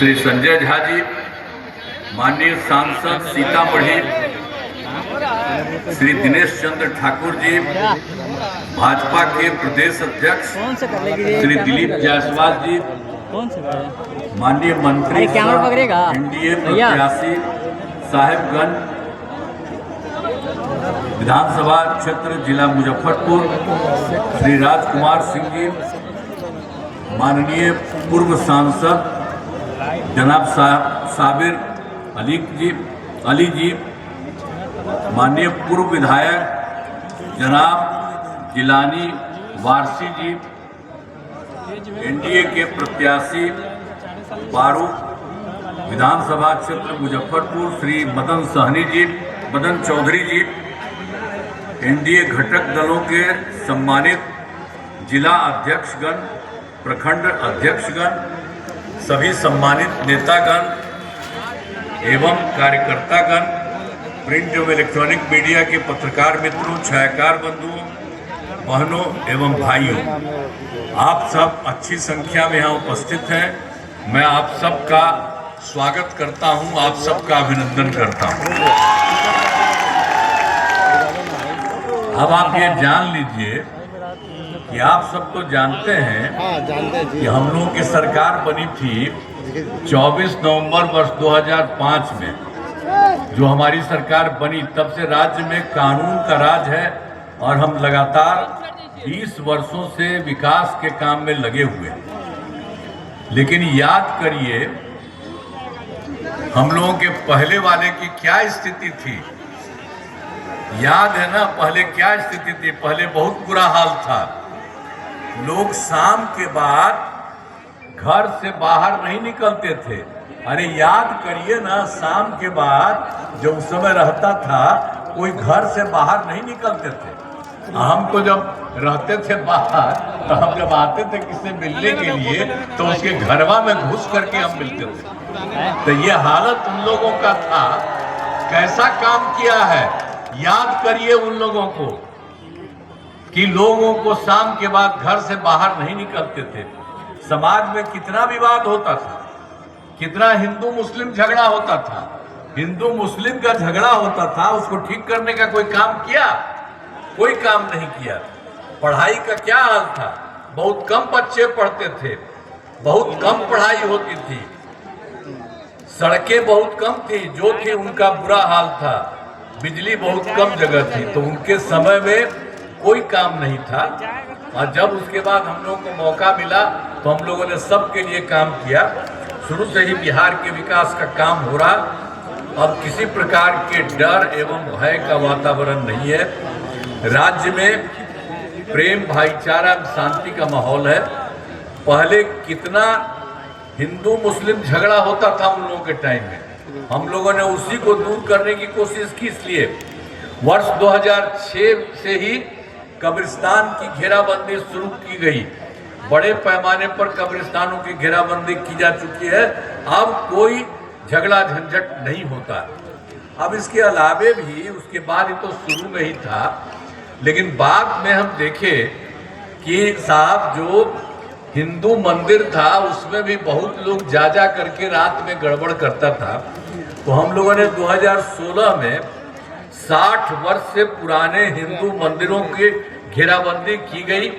श्री संजय झा जी, माननीय सांसद सीतामढ़ी श्री दिनेश चंद्र ठाकुर जी, भाजपा के प्रदेश अध्यक्ष श्री दिलीप जायसवाल जी, माननीय मंत्री एनडीए प्रत्याशी साहेबगंज विधानसभा क्षेत्र जिला मुजफ्फरपुर श्री राजकुमार सिंह जी, माननीय पूर्व सांसद जनाब साबिर अली जी, माननीय पूर्व विधायक जनाब जिलानी वारसी जी, एनडीए के प्रत्याशी पारू विधानसभा क्षेत्र मुजफ्फरपुर श्री मदन चौधरी जी, एनडीए घटक दलों के सम्मानित जिला अध्यक्षगण, प्रखंड अध्यक्षगण, सभी सम्मानित नेतागण एवं कार्यकर्तागण, प्रिंट एवं इलेक्ट्रॉनिक मीडिया के पत्रकार मित्रों, छायाकार बंधुओं, बहनों एवं भाइयों, आप सब अच्छी संख्या में यहाँ उपस्थित हैं। मैं आप सबका स्वागत करता हूँ, आप सबका अभिनंदन करता हूँ। अब आप ये जान लीजिए कि आप सब तो जानते हैं कि हम लोगों की सरकार बनी थी 24 नवंबर वर्ष 2005 में। जो हमारी सरकार बनी तब से राज्य में कानून का राज है और हम लगातार 20 वर्षों से विकास के काम में लगे हुए हैं। लेकिन याद करिए हम लोगों के पहले वाले की क्या स्थिति थी। याद है ना, पहले क्या स्थिति थी? पहले बहुत बुरा हाल था। लोग शाम के बाद घर से बाहर नहीं निकलते थे। अरे याद करिए ना, शाम के बाद जब उस समय रहता था कोई घर से बाहर नहीं निकलते थे। हम तो जब रहते थे बाहर तो हम जब आते थे किसी मिलने के लिए तो उसके घरवा में घुस करके हम मिलते थे। तो ये हालत उन लोगों का था। कैसा काम किया है याद करिए उन लोगों को कि लोगों को शाम के बाद घर से बाहर नहीं निकलते थे। समाज में कितना विवाद होता था, कितना हिंदू मुस्लिम झगड़ा होता था। हिंदू मुस्लिम का झगड़ा होता था, उसको ठीक करने का कोई काम किया? कोई काम नहीं किया। पढ़ाई का क्या हाल था? बहुत कम बच्चे पढ़ते थे, बहुत कम पढ़ाई होती थी, सड़कें बहुत कम थी, जो थी उनका बुरा हाल था, बिजली बहुत कम जगह थी। तो उनके समय में कोई काम नहीं था। और जब उसके बाद हम लोगों को मौका मिला तो हम लोगों ने सबके लिए काम किया। शुरू से ही बिहार के विकास का काम हो रहा। अब किसी प्रकार के डर एवं भय का वातावरण नहीं है। राज्य में प्रेम, भाईचारा, शांति का माहौल है। पहले कितना हिंदू मुस्लिम झगड़ा होता था उन लोगों के टाइम में, हम लोगों ने उसी को दूर करने की कोशिश की। इसलिए वर्ष 2006 से ही कब्रिस्तान की घेराबंदी शुरू की गई। बड़े पैमाने पर कब्रिस्तानों की घेराबंदी की जा चुकी है। अब कोई झगड़ा झंझट नहीं होता। अब इसके अलावे भी उसके बाद ही तो शुरू में ही था, लेकिन बाद में हम देखे कि साहब जो हिंदू मंदिर था उसमें भी बहुत लोग जा करके रात में गड़बड़ करता था। तो हम लोगों ने 2016 में 60 वर्ष से पुराने हिंदू मंदिरों की घेराबंदी की गई।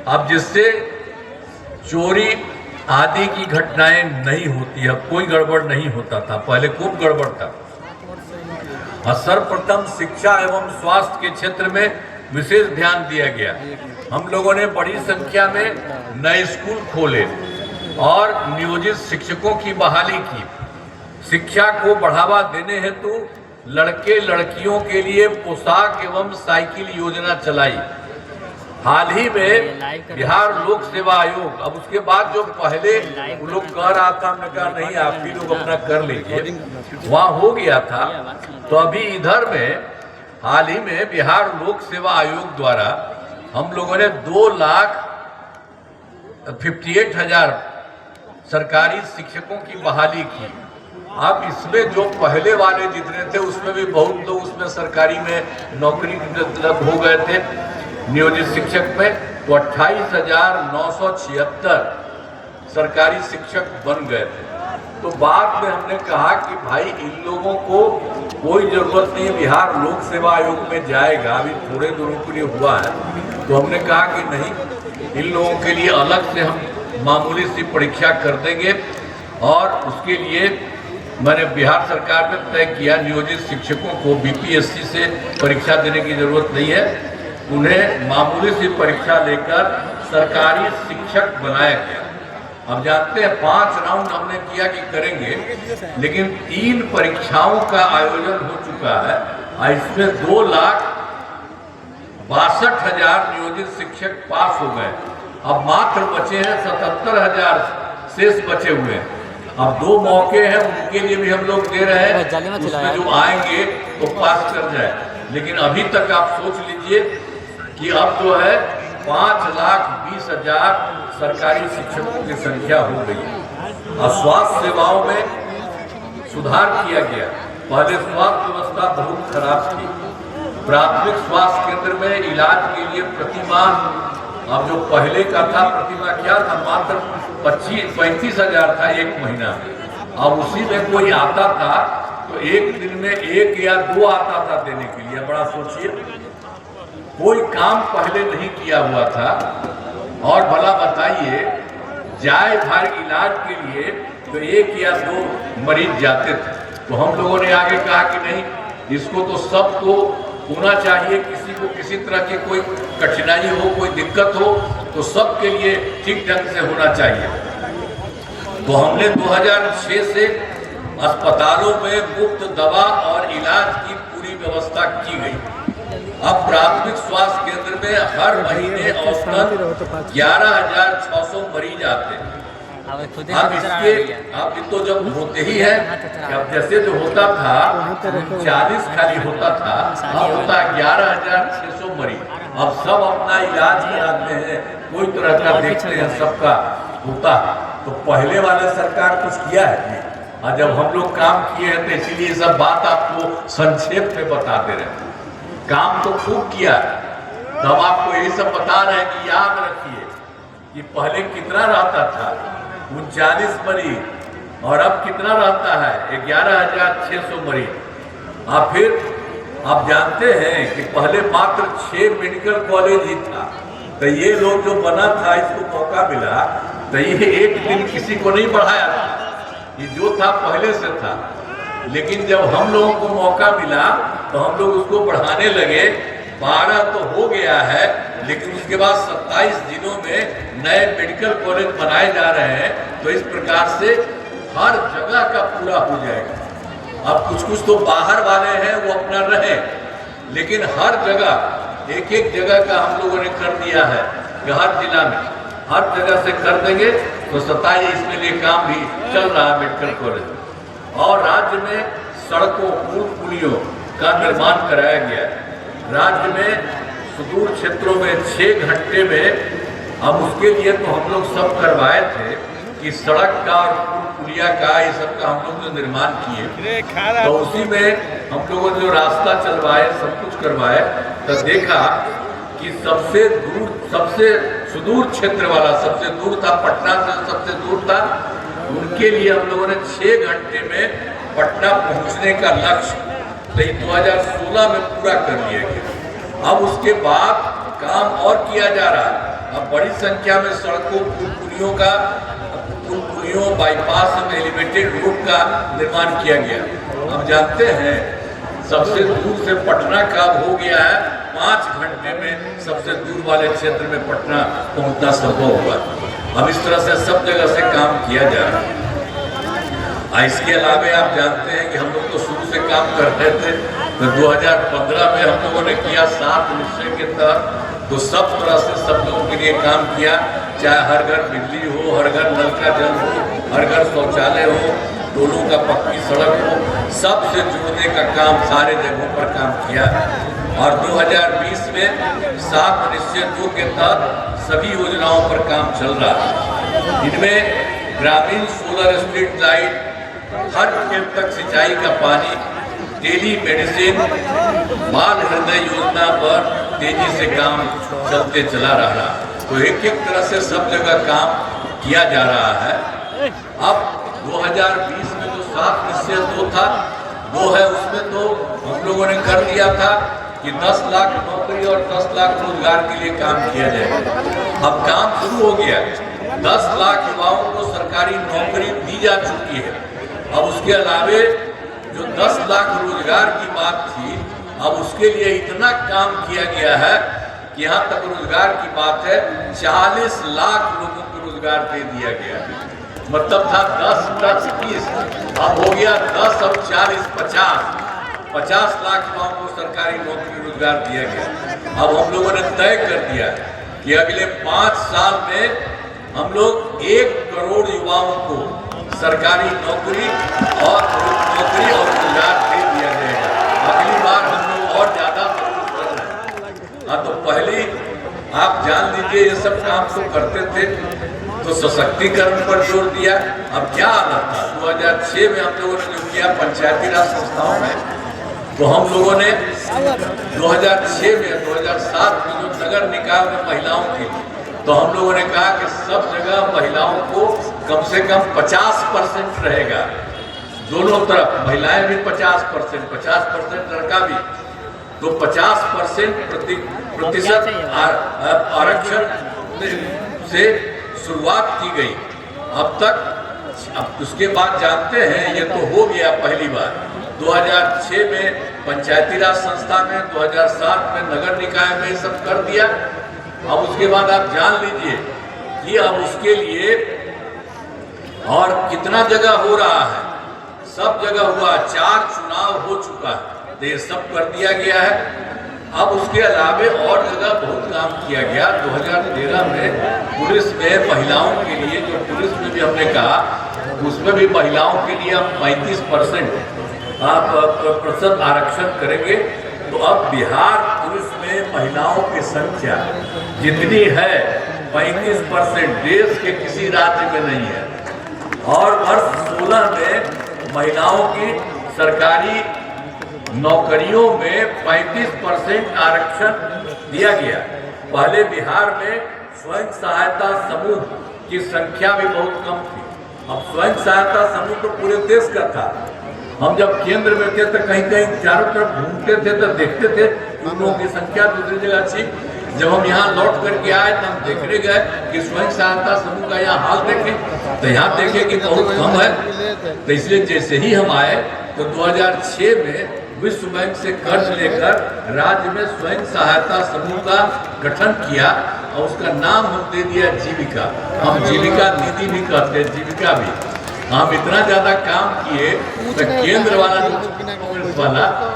अब जिससे चोरी आदि की घटनाएं नहीं होती है, कोई गड़बड़ नहीं होता था। पहले खूब गड़बड़ था। और सर्वप्रथम शिक्षा एवं स्वास्थ्य के क्षेत्र में विशेष ध्यान दिया गया। हम लोगों ने बड़ी संख्या में नए स्कूल खोले और नियोजित शिक्षकों की बहाली की। शिक्षा को बढ़ावा देने हेतु लड़के लड़कियों के लिए पोशाक एवं साइकिल योजना चलाई। हाल ही में बिहार लोक सेवा आयोग, अब उसके बाद जो पहले वो लोग कह रहा था, हमने कहा नहीं आप भी लोग अपना कर लीजिए, वहाँ हो गया था। तो अभी इधर में हाल ही में बिहार लोक सेवा आयोग द्वारा हम लोगों ने 2,58,000 सरकारी शिक्षकों की बहाली की। अब इसमें जो पहले वाले जितने थे उसमें भी बहुत लोग उसमें सरकारी में नौकरी हो गए थे नियोजित शिक्षक में, तो 28,976 सरकारी शिक्षक बन गए थे। तो बाद में हमने कहा कि भाई इन लोगों को कोई जरूरत नहीं है, बिहार लोक सेवा आयोग में जाएगा, अभी थोड़े दिनों के लिए हुआ है, तो हमने कहा कि नहीं, इन लोगों के लिए अलग से हम मामूली सी परीक्षा कर देंगे। और उसके लिए मैंने बिहार सरकार में तय किया, नियोजित शिक्षकों को बीपीएससी से परीक्षा देने की जरूरत नहीं है, उन्हें मामूली सी परीक्षा लेकर सरकारी शिक्षक बनाया गया। अब जानते हैं 5 राउंड हमने किया कि करेंगे, लेकिन 3 परीक्षाओं का आयोजन हो चुका है और इसमें 2,62,000 नियोजित शिक्षक पास हो गए। अब मात्र बचे हैं 77,000 शेष बचे हुए हैं। अब 2 मौके हैं, उनके लिए भी हम लोग दे रहे हैं, उसमें जो आएंगे तो पास कर जाए। लेकिन अभी तक आप सोच लीजिए कि अब जो है 5,20,000 सरकारी शिक्षकों की संख्या हो गई है। और स्वास्थ्य सेवाओं में सुधार किया गया। पहले स्वास्थ्य व्यवस्था बहुत खराब थी। प्राथमिक स्वास्थ्य केंद्र में इलाज के लिए प्रतिमाह, अब जो पहले का था प्रतिमाह क्या था, मात्र 35,000 था एक महीना में। अब उसी में कोई आता था तो एक दिन में 1 या 2 आता था देने के लिए। बड़ा सोचिए, कोई काम पहले नहीं किया हुआ था। और भला बताइए, जाए भर इलाज के लिए तो 1 या 2 मरीज जाते थे। तो हम लोगों ने आगे कहा कि नहीं, इसको तो सबको होना चाहिए, किसी को किसी तरह की कोई कठिनाई हो, कोई दिक्कत हो तो सबके लिए ठीक ढंग से होना चाहिए। तो हमने 2006 से अस्पतालों में मुफ्त दवा और इलाज की पूरी व्यवस्था की गई। अब प्राथमिक स्वास्थ्य केंद्र में हर महीने औसतन 11,600 मरीज आते हैं। अब तो जब होते ही है, अब जैसे जो होता था 40 खाली होता था, अब होता 11,600 मरीज। अब सब अपना इलाज कराते हैं, कोई तरह का देखते हैं, सबका होता है। तो पहले वाले सरकार कुछ किया है, और जब हम लोग काम किए हैं तो इसीलिए सब बात आपको संक्षेप में बता दे रहे हैं। काम तो खूब किया, तो हम आपको यही सब बता रहे हैं कि याद रखिए कि पहले कितना रहता था, 39 मरीज, और अब कितना रहता है 11,600 मरीज। और फिर आप जानते हैं कि पहले मात्र 6 मेडिकल कॉलेज ही था। तो ये लोग जो बना था, इसको मौका मिला, तो ये एक दिन किसी को नहीं बढ़ाया था, ये जो था पहले से था। लेकिन जब हम लोगों को मौका मिला तो हम लोग उसको बढ़ाने लगे। 12 तो हो गया है, लेकिन उसके बाद 27 जिलों में नए मेडिकल कॉलेज बनाए जा रहे हैं। तो इस प्रकार से हर जगह का पूरा हो जाएगा। अब कुछ तो बाहर वाले हैं, वो अपना रहे, लेकिन हर जगह एक जगह का हम लोगों ने कर दिया है कि हर जिला में हर जगह से कर देंगे। तो 27 इसमें लिए काम भी चल रहा है मेडिकल कॉलेज। और राज्य में सड़कों, पुल पुलियों का निर्माण कराया गया है। राज्य में सुदूर क्षेत्रों में 6 घंटे में, अब उसके लिए तो हम लोग सब करवाए थे कि सड़क का और पुल पुलिया का, ये सब का हम लोग जो निर्माण किए, तो उसी में हम लोगों ने जो रास्ता चलवाए, सब कुछ करवाए, तो देखा कि सबसे दूर, सबसे सुदूर क्षेत्र वाला, सबसे दूर था पटना से, सबसे दूर था, उनके लिए हम लोगों ने 6 घंटे में पटना पहुंचने का लक्ष्य 2016 में पूरा कर लिया गया। अब उसके बाद काम और किया जा रहा है। अब बड़ी संख्या में सड़कों, पुल पुलियों, बाईपास में एलिवेटेड रोड का निर्माण किया गया। अब जानते हैं सबसे दूर से पटना का हो गया है 5 घंटे में, सबसे दूर वाले क्षेत्र में पटना पहुंचना संभव हुआ। अब इस तरह से सब जगह से काम किया जा रहा है। इसके अलावा आप जानते हैं कि हम लोग तो शुरू से काम कर रहे थे, तो 2015 में हम लोगों ने किया 7 निश्चय के तहत, तो सब तरह से सब लोगों के लिए काम किया, चाहे हर घर बिजली हो, हर घर नल का जल हो, हर घर शौचालय हो, टोलों का पक्की सड़क हो, सबसे जोड़ने का काम सारे जगहों पर काम किया। और 2020 में 7 निश्चय 2 के तहत सभी योजनाओं पर काम चल रहा है। इनमें ग्रामीण सोलर स्ट्रीट लाइट, हर खेत तक सिंचाई का पानी, टेली मेडिसिन, बाल हृदय योजना पर तेजी से काम चलते चला रहा। तो एक तरह से सब जगह काम किया जा रहा है। अब 2020 में जो 7/2 था वो है, उसमें तो हम लोगों ने कर दिया था कि 10 लाख नौकरी और 10 लाख रोजगार के लिए काम किया जाएगा। अब काम शुरू हो गया, 10 लाख युवाओं को सरकारी नौकरी दी जा चुकी है। अब उसके अलावे जो 10 लाख रोजगार की बात थी, अब उसके लिए इतना काम किया गया है कि यहाँ तक रोजगार की बात है 40 लाख लोगों को रोजगार दे दिया गया है। मतलब था 10 10 20, अब हो गया 10 और 40 50 लाख युवाओं को सरकारी नौकरी रोजगार दिया गया। अब हम लोगों ने तय कर दिया कि अगले 5 साल में हम लोग 1 करोड़ युवाओं को सरकारी नौकरी और रोजगार दे दिया जाएगा। अगली बार हम लोग और ज्यादा फोकस कर रहे हैं। हाँ, तो पहले आप जान लीजिए ये सब काम तो करते थे, तो सशक्तिकरण पर जोर दिया। अब क्या हालत था 2006 में हम लोगों ने जो किया पंचायती राज संस्थाओं में, तो हम लोगों ने 2006 में 2007 में जो नगर निकाय में महिलाओं की, तो हम लोगों ने कहा कि सब जगह महिलाओं को कम से कम 50% रहेगा, दोनों तरफ महिलाएं भी 50% लड़का भी, तो 50% प्रतिशत आरक्षण से शुरुआत की गई। अब उसके बाद जानते हैं ये तो हो गया पहली बार 2006 में पंचायती राज संस्था में, 2007 में नगर निकाय में सब कर दिया। अब उसके बाद आप जान लीजिए कि अब उसके लिए और कितना जगह हो रहा है, सब जगह हुआ, 4 चुनाव हो चुका है, तो ये सब कर दिया गया है। अब उसके अलावे और जगह बहुत काम किया गया। 2013 में पुलिस में महिलाओं के लिए, जो पुलिस में भी हमने कहा उसमें भी महिलाओं के लिए हम 35% आरक्षण करेंगे। तो अब बिहार पुलिस में महिलाओं की संख्या जितनी है 35% देश के किसी राज्य में नहीं है। और वर्ष 16 में महिलाओं की सरकारी नौकरियों में 35% आरक्षण दिया गया। पहले बिहार में स्वयं सहायता समूह की संख्या भी बहुत कम थी। अब स्वयं सहायता समूह तो पूरे देश का था। हम जब केंद्र में थे तो कहीं कहीं चारों तरफ घूमते थे तो देखते थे उन लोगों की संख्या दूसरी जगह थी। जब हम यहाँ लौट करके आए तो हम देखने गए कि स्वयं सहायता समूह का यहाँ हाल देखें, तो यहाँ देखें कि बहुत कम है। तो इसलिए जैसे ही हम आए तो 2006 में विश्व बैंक से कर्ज लेकर राज्य में स्वयं सहायता समूह का गठन किया और उसका नाम हम दे दिया जीविका। हम जीविका दीदी भी कहते हैं, जीविका भी। हम इतना ज्यादा काम किए तो केंद्र वाला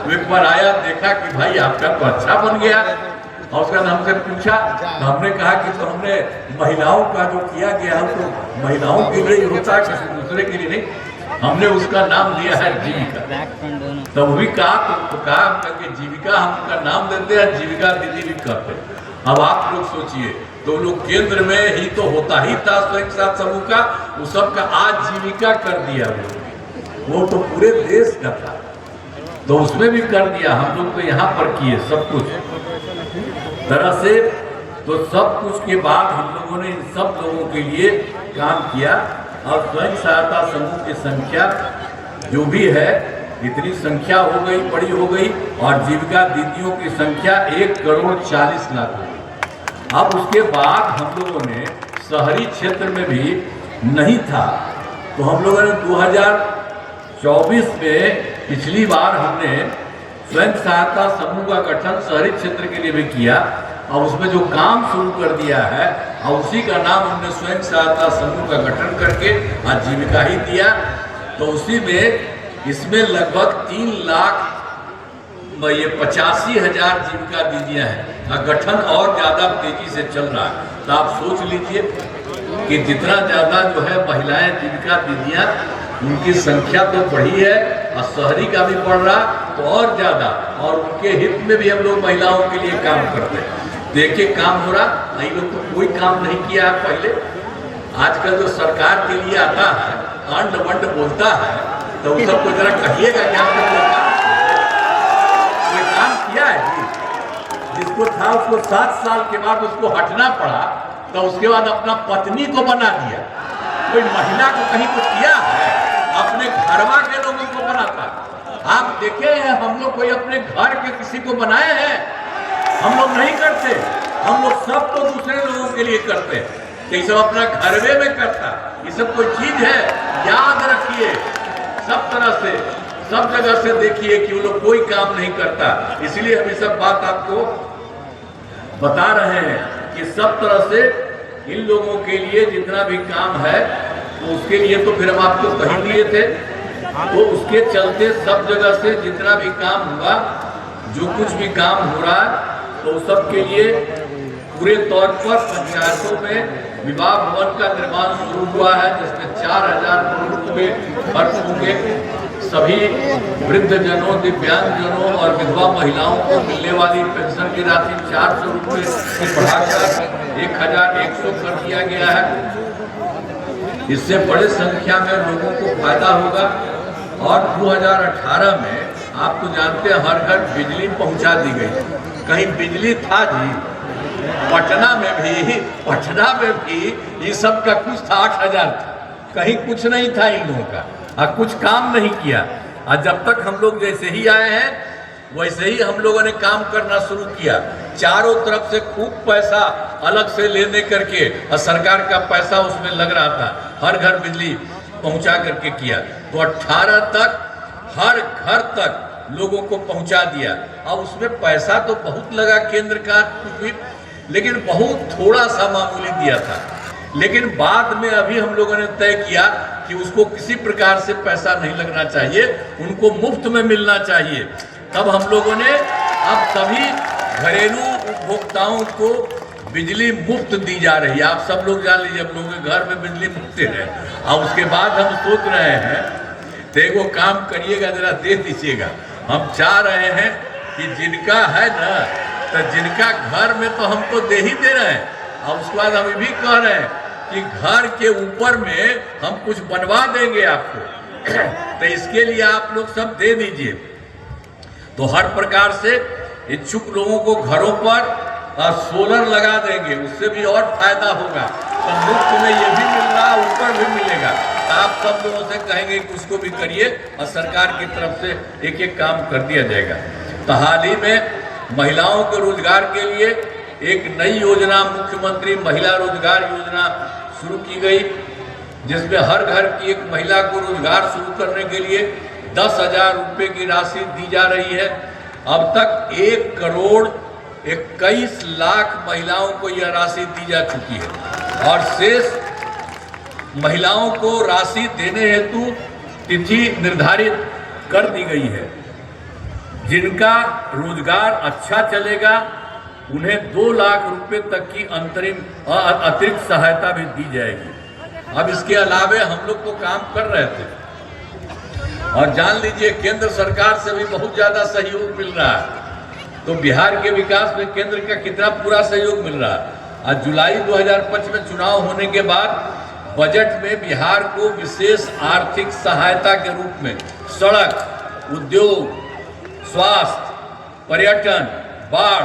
वो एक बार आया, देखा कि भाई आपका तो अच्छा बन गया, और उसका हमसे पूछा तो हमने कहा कि तो हमने महिलाओं का जो किया गया हम तो महिलाओं के लिए होता है, किसी दूसरे के लिए नहीं, हमने उसका नाम दिया है जीविका। तो वो भी कहा तो कहा कि जीविका हम उनका नाम देते हैं, जीविका दीदी भी कहते हैं। अब आप लोग सोचिए, तो लोग केंद्र में ही तो होता ही था स्वयं सहायता समूह का, वो सब का आज जीविका कर दिया। वो तो पूरे देश का था, तो उसमें भी कर दिया। हम लोग तो यहाँ पर किए सब कुछ तरह से। तो सब कुछ के बाद हम लोगों ने इन सब लोगों के लिए काम किया और स्वयं सहायता समूह की संख्या जो भी है इतनी संख्या हो गई, बड़ी हो गई, और जीविका दीदियों की संख्या 1,40,00,000 हो गई। अब उसके बाद हम लोगों ने शहरी क्षेत्र में भी नहीं था, तो हम लोगों ने 2024 में पिछली बार हमने स्वयं सहायता समूह का गठन शहरी क्षेत्र के लिए भी किया और उसमें जो काम शुरू कर दिया है और उसी का नाम हमने स्वयं सहायता समूह का गठन करके आज जीविका ही दिया। तो उसी में इसमें लगभग 3,85,000 जीविका दीदियां हैं। गठन और ज्यादा तेजी से चल रहा है। तो आप सोच लीजिए कि जितना ज्यादा जो है महिलाएं जीविका दीदियां, उनकी संख्या तो बढ़ी है और शहरी का भी बढ़ रहा तो और ज्यादा, और उनके हित में भी हम लोग महिलाओं के लिए काम करते हैं। देखिए काम हो रहा, नहीं लोग तो कोई काम नहीं किया है पहले। आजकल जो सरकार के लिए आता है, अंड वंड बोलता है, तो उन सबको जरा कहिएगा क्या कोई काम किया है जी? जिसको था उसको 7 साल के बाद उसको हटना पड़ा, तो उसके बाद अपना पत्नी को बना दिया। कोई महिला को कहीं कुछ किया है? देखे हैं हम लोग कोई अपने घर के किसी को बनाए हैं? हम लोग नहीं करते। हम लोग सब तो दूसरे लोगों के लिए करते हैं। तो ये सब अपना घरवे में करता, ये सब कोई चीज है? याद रखिए, सब तरह से सब जगह से देखिए कि वो लोग कोई काम नहीं करता। इसलिए हम ये सब बात आपको बता रहे हैं कि सब तरह से इन लोगों के लिए जितना भी काम है तो उसके लिए तो फिर हम आपको कह दिए थे, तो उसके चलते सब जगह से जितना भी काम हुआ, जो कुछ भी काम हो रहा है, तो सब के लिए पूरे तौर पर पंचायतों में विवाह भवन का निर्माण शुरू हुआ है, जिसमें 4000 करोड़ रुपए खर्च होंगे। सभी वृद्धजनों, दिव्यांगजनों और विधवा महिलाओं को मिलने वाली पेंशन की राशि 400 रुपये से बढ़ाकर 1100 कर दिया गया है। इससे बड़ी संख्या में लोगों को फायदा होगा। और 2018 में आप तो जानते हैं हर घर बिजली पहुंचा दी गई। कहीं बिजली था जी? पटना में भी ये सब का कुछ था, 8000 था, कहीं कुछ नहीं था इन लोगों का, और कुछ काम नहीं किया। और जब तक हम लोग जैसे ही आए हैं वैसे ही हम लोगों ने काम करना शुरू किया। चारों तरफ से खूब पैसा अलग से लेने करके, और सरकार का पैसा उसमें लग रहा था, हर घर बिजली पहुंचा करके किया। तो 18 तक हर घर तक लोगों को पहुंचा दिया। अब उसमें पैसा तो बहुत लगा केंद्र का, लेकिन बहुत थोड़ा सा मामूली दिया था। लेकिन बाद में अभी हम लोगों ने तय किया कि उसको किसी प्रकार से पैसा नहीं लगना चाहिए, उनको मुफ्त में मिलना चाहिए। तब हम लोगों ने अब सभी घरेलू उपभोक्ताओं को बिजली मुफ्त दी जा रही है। आप सब लोग जान लीजिए, हम लोगों के घर में बिजली मुफ्त है। और उसके बाद हम सोच रहे हैं, देखो काम करिएगा, जरा दे दीजिएगा। हम चाह रहे हैं कि जिनका है ना, तो जिनका घर में तो हम तो दे ही दे रहे हैं, और उसके बाद हम ये भी कह रहे हैं कि घर के ऊपर में हम कुछ बनवा देंगे आपको। तो इसके लिए आप लोग सब दे दीजिए। तो हर प्रकार से इच्छुक लोगों को घरों पर सोलर लगा देंगे, उससे भी और फायदा होगा। तो मुफ्त में ये भी मिल रहा, ऊपर भी मिलेगा। तो आप सब लोगों से कहेंगे कि उसको भी करिए, और सरकार की तरफ से एक एक काम कर दिया जाएगा। तो हाल ही में महिलाओं के रोजगार के लिए एक नई योजना, मुख्यमंत्री महिला रोजगार योजना शुरू की गई, जिसमें हर घर की एक महिला को रोजगार शुरू करने के लिए 10,000 रुपये की राशि दी जा रही है। अब तक 1 करोड़ 21 लाख महिलाओं को यह राशि दी जा चुकी है, और शेष महिलाओं को राशि देने हेतु तिथि निर्धारित कर दी गई है। जिनका रोजगार अच्छा चलेगा उन्हें 2 लाख रुपए तक की अतिरिक्त सहायता भी दी जाएगी। अब इसके अलावे हम लोग तो काम कर रहे थे, और जान लीजिए केंद्र सरकार से भी बहुत ज्यादा सहयोग मिल रहा है। तो बिहार के विकास में केंद्र का कितना पूरा सहयोग मिल रहा है। आज जुलाई 2025 में चुनाव होने के बाद बजट में बिहार को विशेष आर्थिक सहायता के रूप में सड़क, उद्योग, स्वास्थ्य, पर्यटन, बाढ़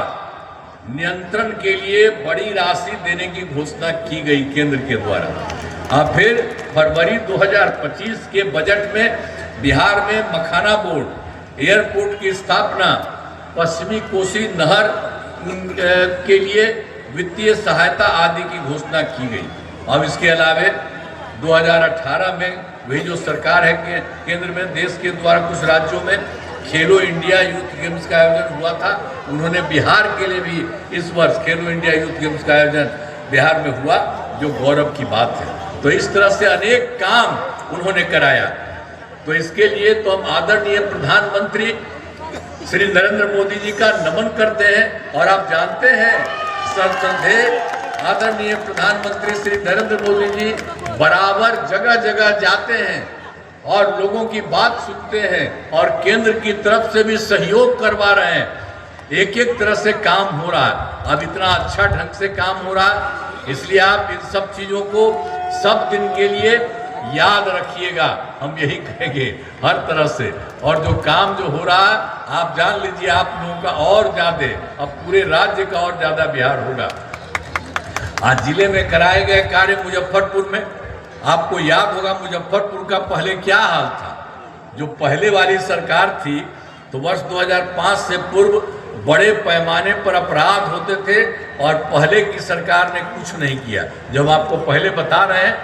नियंत्रण के लिए बड़ी राशि देने की घोषणा की गई केंद्र के द्वारा। और फिर फरवरी 2025 के बजट में बिहार में मखाना बोर्ड, एयरपोर्ट की स्थापना, पश्चिमी कोसी नहर के लिए वित्तीय सहायता आदि की घोषणा की गई। अब इसके अलावे 2018 में वही जो सरकार है कि केंद्र में देश के द्वारा कुछ राज्यों में खेलो इंडिया यूथ गेम्स का आयोजन हुआ था। उन्होंने बिहार के लिए भी इस वर्ष खेलो इंडिया यूथ गेम्स का आयोजन बिहार में हुआ, जो गौरव की बात है। तो इस तरह से अनेक काम उन्होंने कराया। तो इसके लिए तो हम आदरणीय प्रधानमंत्री श्री नरेंद्र मोदी जी का नमन करते हैं। और आप जानते हैं श्रद्धेय आदरणीय प्रधानमंत्री श्री नरेंद्र मोदी जी बराबर जगह जगह जाते हैं और लोगों की बात सुनते हैं, और केंद्र की तरफ से भी सहयोग करवा रहे हैं। एक एक तरह से काम हो रहा है। अब इतना अच्छा ढंग से काम हो रहा है, इसलिए आप इन सब चीज़ों को सब दिन के लिए याद रखिएगा। हम यही कहेंगे हर तरह से। और जो काम जो हो रहा है, आप जान लीजिए आप लोगों का और ज़्यादा, अब पूरे राज्य का और ज़्यादा बिहार होगा। आज जिले में कराए गए कार्य मुजफ्फरपुर में, आपको याद होगा मुजफ्फरपुर का पहले क्या हाल था। जो पहले वाली सरकार थी तो वर्ष 2005 से पूर्व बड़े पैमाने पर अपराध होते थे और पहले की सरकार ने कुछ नहीं किया। जब आपको पहले बता रहे हैं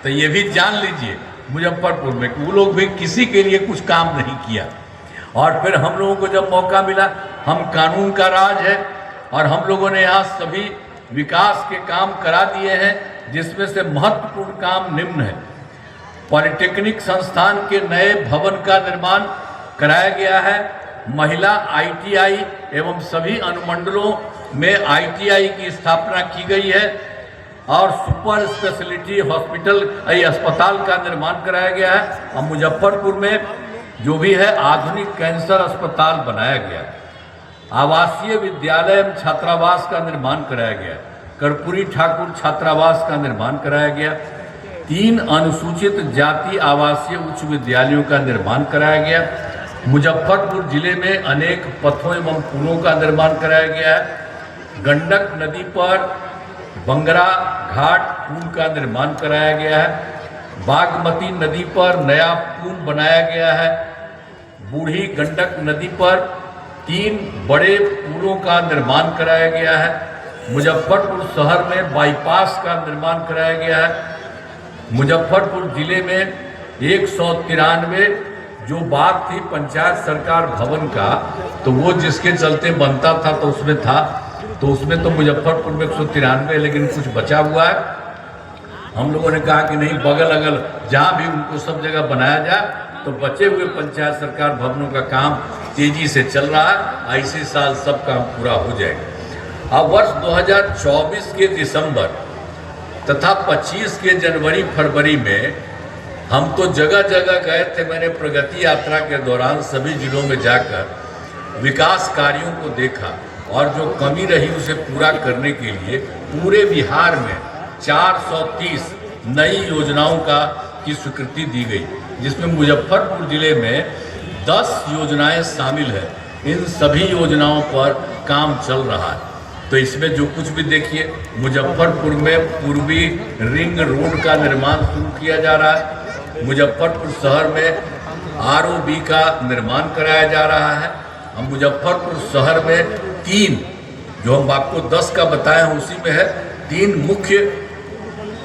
तो ये भी जान लीजिए मुजफ्फरपुर में वो लोग भी किसी के लिए कुछ काम नहीं किया। और फिर हम लोगों को जब मौका मिला, हम कानून का राज है और हम लोगों ने यहाँ सभी विकास के काम करा दिए हैं, जिसमें से महत्वपूर्ण काम निम्न है। पॉलिटेक्निक संस्थान के नए भवन का निर्माण कराया गया है। महिला ITI एवं सभी अनुमंडलों में ITI की स्थापना की गई है और सुपर स्पेशलिटी हॉस्पिटल अस्पताल का निर्माण कराया गया है। और मुजफ्फरपुर में जो भी है आधुनिक कैंसर अस्पताल बनाया गया। आवासीय विद्यालय एवं छात्रावास का निर्माण कराया गया। कर्पूरी ठाकुर छात्रावास का निर्माण कराया गया। 3 अनुसूचित जाति आवासीय उच्च विद्यालयों का निर्माण कराया गया। मुजफ्फरपुर जिले में अनेक पथों एवं पुलों का निर्माण कराया गया है। गंडक नदी पर बंगरा घाट पुल का निर्माण कराया गया है। बागमती नदी पर नया पुल बनाया गया है। बूढ़ी गंडक नदी पर 3 बड़े पुलों का निर्माण कराया गया है। मुजफ्फरपुर शहर में बाईपास का निर्माण कराया गया है। मुजफ्फरपुर जिले में 193 जो बात थी पंचायत सरकार भवन का, तो वो जिसके चलते बनता था तो उसमें था, तो उसमें तो मुजफ्फरपुर में 193, लेकिन कुछ बचा हुआ है। हम लोगों ने कहा कि नहीं, बगल अगल जहाँ भी उनको सब जगह बनाया जाए, तो बचे हुए पंचायत सरकार भवनों का काम तेजी से चल रहा है। ऐसे साल सब काम पूरा हो जाएगा। अब वर्ष 2024 के दिसंबर तथा 25 के जनवरी फरवरी में हम तो जगह जगह गए थे। मैंने प्रगति यात्रा के दौरान सभी जिलों में जाकर विकास कार्यों को देखा और जो कमी रही उसे पूरा करने के लिए पूरे बिहार में 430 नई योजनाओं की स्वीकृति दी गई, जिसमें मुजफ्फरपुर जिले में 10 योजनाएं शामिल है। इन सभी योजनाओं पर काम चल रहा है। तो इसमें जो कुछ भी देखिए, मुजफ्फरपुर में पूर्वी रिंग रोड का निर्माण शुरू किया जा रहा है। मुजफ्फरपुर शहर में ROB का निर्माण कराया जा रहा है। हम मुजफ्फरपुर शहर में 3, जो हम आपको 10 का बताए हैं उसी में है, 3 मुख्य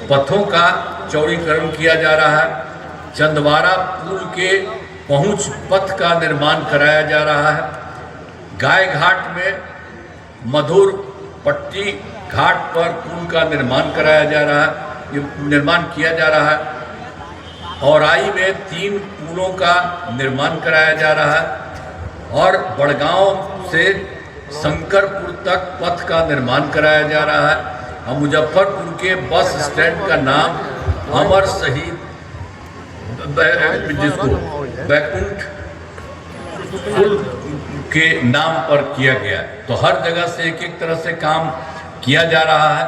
पथों का चौड़ीकरण किया जा रहा है। चंदवारा पुल के पहुंच पथ का निर्माण कराया जा रहा है। गाय घाट में मधुर पट्टी घाट पर पुल का निर्माण कराया जा रहा है, ये निर्माण किया जा रहा है। औराई में 3 पुलों का निर्माण कराया जा रहा है और बड़गांव से शंकरपुर तक पथ का निर्माण कराया जा रहा है। और मुजफ्फरपुर के बस स्टैंड का नाम अमर शहीद जिसको बैकुंठ पुल के नाम पर किया गया। तो हर जगह से एक एक तरह से काम किया जा रहा है।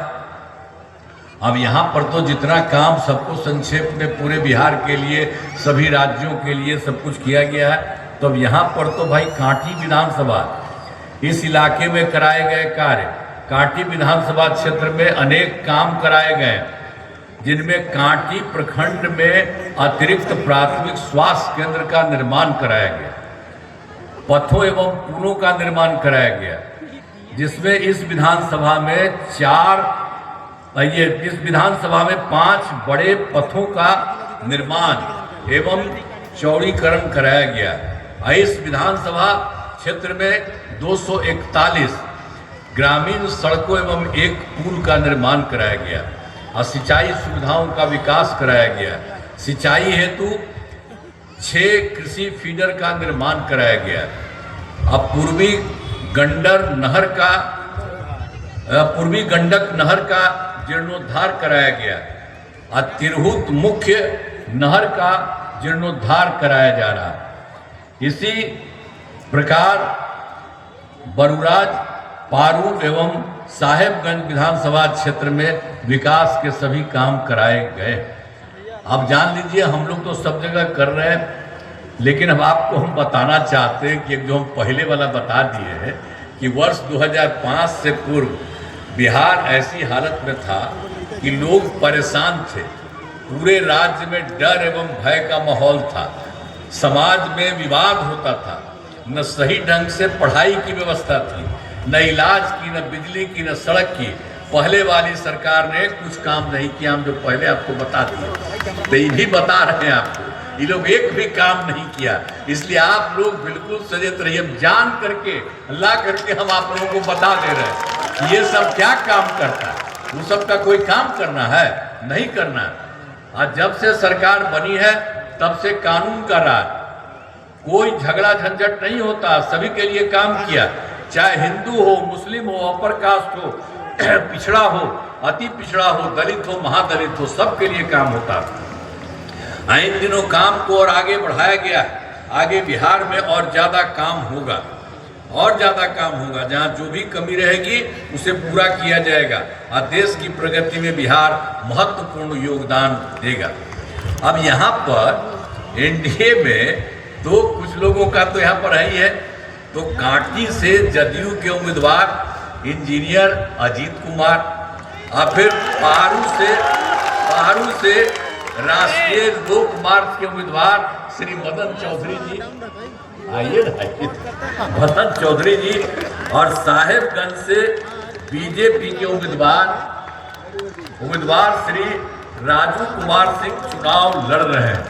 अब यहाँ पर तो जितना काम सबको संक्षेप में पूरे बिहार के लिए, सभी राज्यों के लिए सब कुछ किया गया है। तो अब यहाँ पर तो भाई कांटी विधानसभा, इस इलाके में कराए गए कार्य, कांटी विधानसभा क्षेत्र में अनेक काम कराए गए, जिनमें कांटी प्रखंड में अतिरिक्त प्राथमिक स्वास्थ्य केंद्र का निर्माण कराया गया। पथों एवं पुलों का निर्माण कराया गया, जिसमें इस विधानसभा में 5 बड़े पथों का निर्माण एवं चौड़ीकरण कराया गया। इस विधानसभा क्षेत्र में 241 ग्रामीण सड़कों एवं 1 पुल का निर्माण कराया गया और सिंचाई सुविधाओं का विकास कराया गया। सिंचाई हेतु 6 कृषि फीडर का निर्माण कराया गया। अब पूर्वी गंडक नहर का जीर्णोद्धार कराया गया और तिरहुत मुख्य नहर का जीर्णोद्धार कराया जा रहा है। इसी प्रकार बरुराज, पारू एवं साहेबगंज विधानसभा क्षेत्र में विकास के सभी काम कराए गए। अब जान लीजिए, हम लोग तो सब जगह कर रहे हैं, लेकिन अब आपको हम बताना चाहते हैं कि जो हम पहले वाला बता दिए हैं कि वर्ष 2005 से पूर्व बिहार ऐसी हालत में था कि लोग परेशान थे। पूरे राज्य में डर एवं भय का माहौल था। समाज में विवाद होता था न सही ढंग से पढ़ाई की व्यवस्था थी, न इलाज की, न बिजली की, न सड़क की। पहले वाली सरकार ने कुछ काम नहीं किया, हम जो पहले आपको बता दिए, तो ये भी बता रहे हैं आपको, ये लोग एक भी काम नहीं किया। इसलिए आप लोग बिल्कुल सजग रहिए, हम जान करके अल्लाह करके हम आप लोगों को बता दे रहे हैं कि ये सब क्या काम करता है। वो सब का कोई काम करना है? नहीं करना। आज जब से सरकार बनी है तब से कानून का राज, कोई झगड़ा झंझट नहीं होता, सभी के लिए काम किया, चाहे हिंदू हो, मुस्लिम हो, अपर कास्ट हो, पिछड़ा हो, अति पिछड़ा हो, दलित हो, महादलित हो, सबके लिए काम होता। इन दिनों काम को और आगे बढ़ाया गया है। आगे बिहार में और ज़्यादा काम होगा, और ज़्यादा काम होगा। जहाँ जो भी कमी रहेगी उसे पूरा किया जाएगा और देश की प्रगति में बिहार महत्वपूर्ण योगदान देगा। अब यहाँ पर एनडीए में तो कुछ लोगों का तो यहाँ पर है ही है। तो कांटी से जदयू के उम्मीदवार इंजीनियर अजीत कुमार और फिर पारू से राष्ट्रीय लोक मार्च के उम्मीदवार श्री मदन चौधरी जी, आइए मदन चौधरी जी, और साहेबगंज से बीजेपी के उम्मीदवार श्री राजू कुमार सिंह चुनाव लड़ रहे हैं।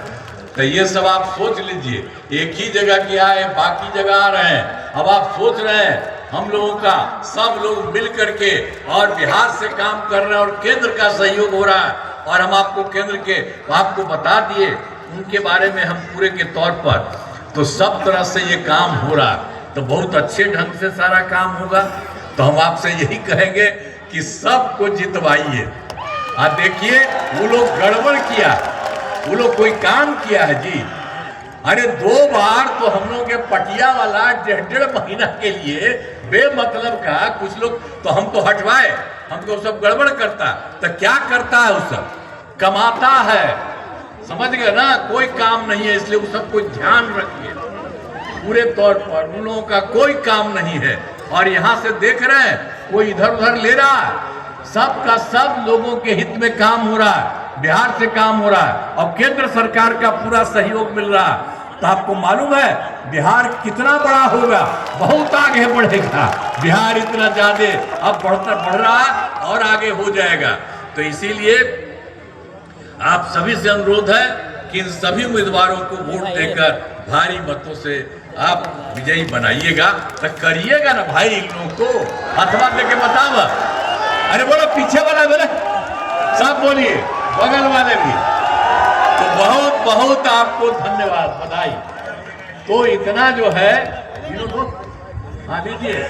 तो ये सब आप सोच लीजिए, एक ही जगह क्या है, बाकी जगह आ रहे हैं। अब आप सोच रहे हैं हम लोगों का सब लोग मिल करके और बिहार से काम कर रहे हैं और केंद्र का सहयोग हो रहा है, और हम आपको केंद्र के आपको बता दिए उनके बारे में हम पूरे के तौर पर, तो सब तरह से ये काम हो रहा है। तो बहुत अच्छे ढंग से सारा काम होगा। तो हम आपसे यही कहेंगे कि सबको जितवाइए। आप देखिए वो लोग गड़बड़ किया, वो लोग कोई काम किया है जी? अरे 2 बार तो हम लोग के पटिया वाला 1.5 महीना के लिए बेमतलब का कुछ लोग तो हमको हटवाए, हमको सब गड़बड़ करता। तो क्या करता है? वो सब कमाता है, समझ गए ना? कोई काम नहीं है, इसलिए वो सब कोई ध्यान रखिए। पूरे तौर पर उन लोगों का कोई काम नहीं है। और यहाँ से देख रहे हैं कोई इधर उधर ले रहा है, सबका सब लोगों के हित में काम हो रहा है, बिहार से काम हो रहा है और केंद्र सरकार का पूरा सहयोग मिल रहा है। तो आपको मालूम है बिहार कितना बड़ा होगा, बहुत आगे बढ़ेगा बिहार, इतना ज्यादा अब बढ़ रहा है और आगे हो जाएगा। तो इसीलिए आप सभी से अनुरोध है कि इन सभी उम्मीदवारों को वोट देकर भारी मतों से आप विजयी बनाइएगा। तो करिएगा ना भाई, इन लोगों को हथवा देके बताओ। अरे बोलो, पीछे वाला बोले, सब बोलिए, बगल वाले भी। तो बहुत बहुत आपको धन्यवाद, बधाई। तो इतना जो है हाँ दीजिए,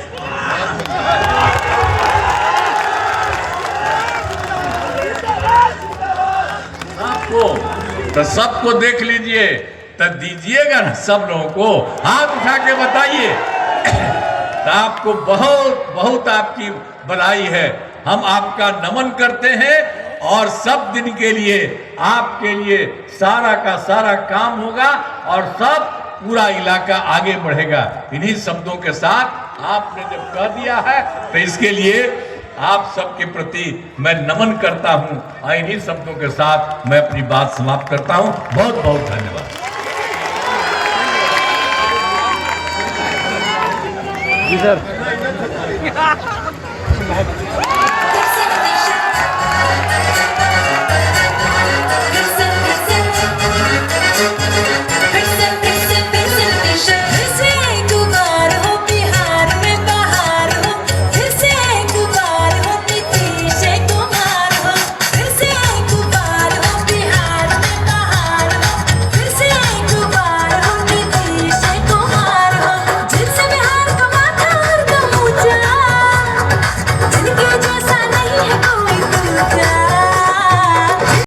तो सबको देख लीजिए, तो दीजिएगा ना सब लोगों को, हाथ उठा के बताइए। तो आपको बहुत बहुत आपकी बधाई है, हम आपका नमन करते हैं और सब दिन के लिए आपके लिए सारा का सारा काम होगा और सब पूरा इलाका आगे बढ़ेगा। इन्हीं शब्दों के साथ आपने जब कह दिया है तो इसके लिए आप सबके प्रति मैं नमन करता हूं और इन्हीं शब्दों के साथ मैं अपनी बात समाप्त करता हूं। बहुत बहुत धन्यवाद। जी सर।